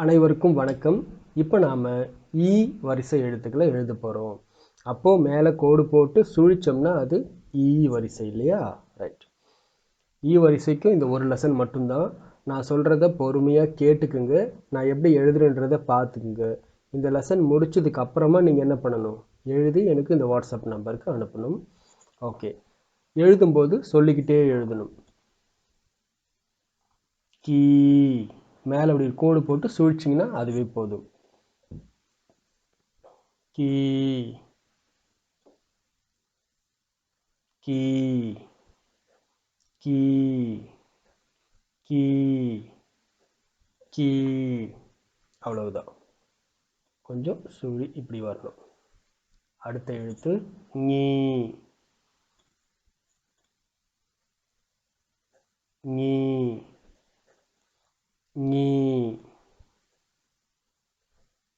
அனைவருக்கும் வணக்கம். இப்போ நாம் ஈ வரிசை எழுத்துக்களை எழுத போகிறோம். அப்போது மேலே கோடு போட்டு சுழிச்சோம்னா அது ஈ வரிசை இல்லையா? ரைட். ஈ வரிசைக்கும் இந்த ஒரு லெசன் மட்டும்தான். நான் சொல்கிறத பொறுமையாக கேட்டுக்குங்க. நான் எப்படி எழுதுறேன்றதை பார்த்துக்குங்க. இந்த லெசன் முடிச்சதுக்கு அப்புறமா நீங்கள் என்ன பண்ணணும்? எழுதி எனக்கு இந்த வாட்ஸ்அப் நம்பருக்கு அனுப்பணும். ஓகே. எழுதும்போது சொல்லிக்கிட்டே எழுதணும். கீ மேலே அப்படி கோடு போட்டு சுழிச்சிங்கன்னா அதுவே போதும். கீ கீ கீ கீ கீ அவ்வளவுதான். கொஞ்சம் சுழி இப்படி வரணும். அடுத்த எழுத்து நீ நீ நீ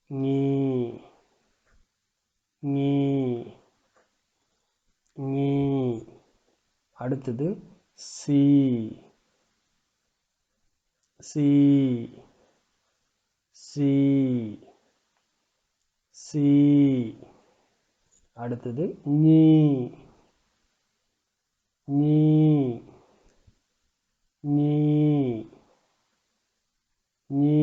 நீ நீ நீ அடுத்தது சி சி சி சி அடுத்தது நீ நீ நீ நீ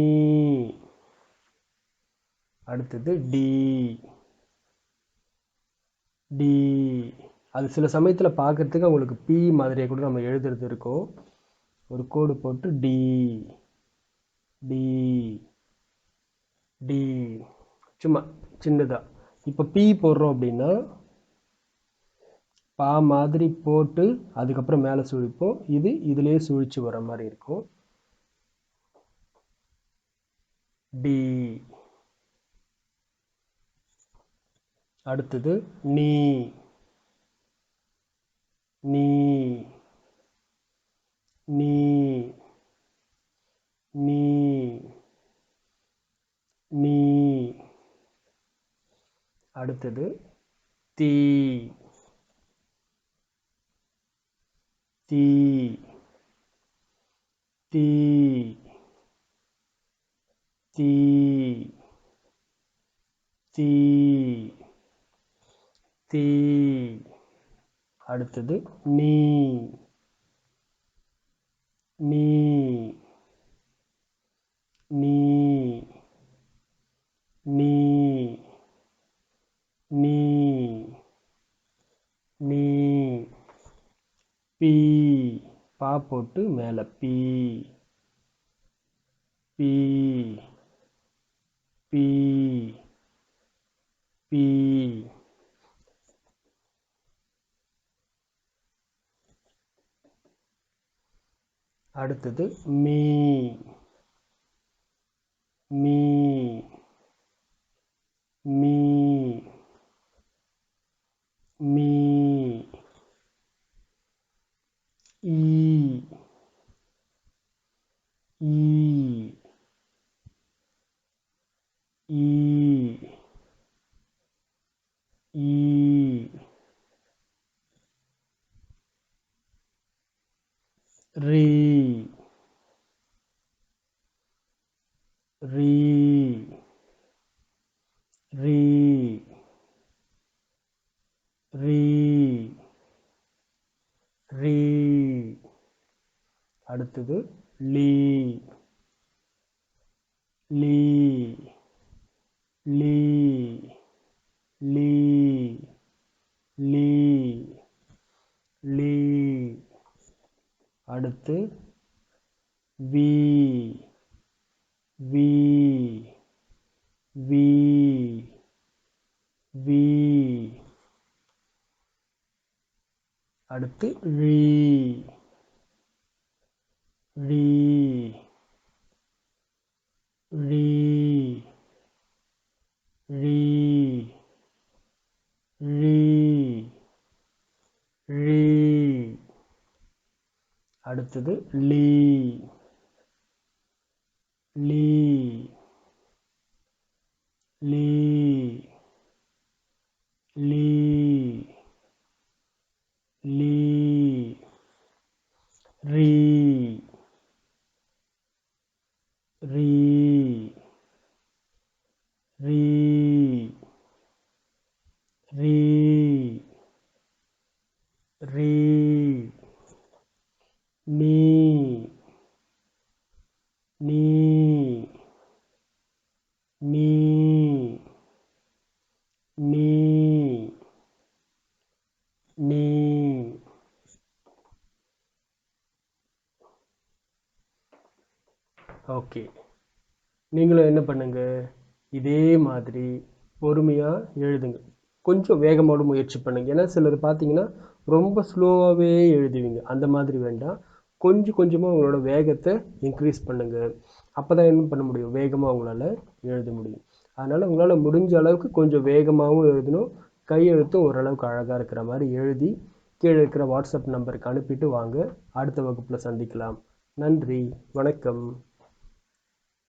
அடுத்தது டி டி. அது சில சமயத்தில் பார்க்கறதுக்கு உங்களுக்கு பி மாதிரியே கூட நம்ம எழுதுறது இருக்கும். ஒரு கோடு போட்டு டி டி டி சும்மா சின்னதா. இப்போ பி போடுறோம் அப்படின்னா பா மாதிரி போட்டு அதுக்கப்புறம் மேலே சுழிப்போம். இது இதுலேயே சுழிச்சு வர மாதிரி இருக்கும். டி. அடுத்தது நீ நீ நீ நீ நீ அடுத்தது தீ தீ தீ தீ தீ தீ அடுத்தது நீ நீ நீ நீ நீ நீ பி பா போட்டு மேலே பி பி பி பி அடுத்தது மீ மீ மீ மீ ஈ ஈ ஈ ஈ ரீ ரீ ரீ ரீ ரீ அடுத்தது லீ லீ லீ லீ லீ லீ அடுத்து வி வி வி வி அடுத்து ழீ ழீ ழீ ழீ ழீ ழீ அடுத்தது லீ லீ லீ லீ லீ ரீ ரீ ஓகே, நீங்களும் என்ன பண்ணுங்க, இதே மாதிரி பொறுமையாக எழுதுங்க. கொஞ்சம் வேகமோட முயற்சி பண்ணுங்க. ஏன்னா சிலர் பார்த்தீங்கன்னா ரொம்ப ஸ்லோவாகவே எழுதுவீங்க. அந்த மாதிரி வேண்டாம். கொஞ்சம் கொஞ்சமாக உங்களோட வேகத்தை இன்க்ரீஸ் பண்ணுங்க. அப்போ தான் என்ன பண்ண முடியும், வேகமாக உங்களால் எழுத முடியும். அதனால் உங்களால் முடிஞ்ச அளவுக்கு கொஞ்சம் வேகமாகவும் எழுதணும். கையெழுத்தும் ஓரளவுக்கு அழகாக இருக்கிற மாதிரி எழுதி கீழே இருக்கிற வாட்ஸ்அப் நம்பருக்கு அனுப்பிட்டு வாங்க. அடுத்த வகுப்பில் சந்திக்கலாம். நன்றி, வணக்கம்.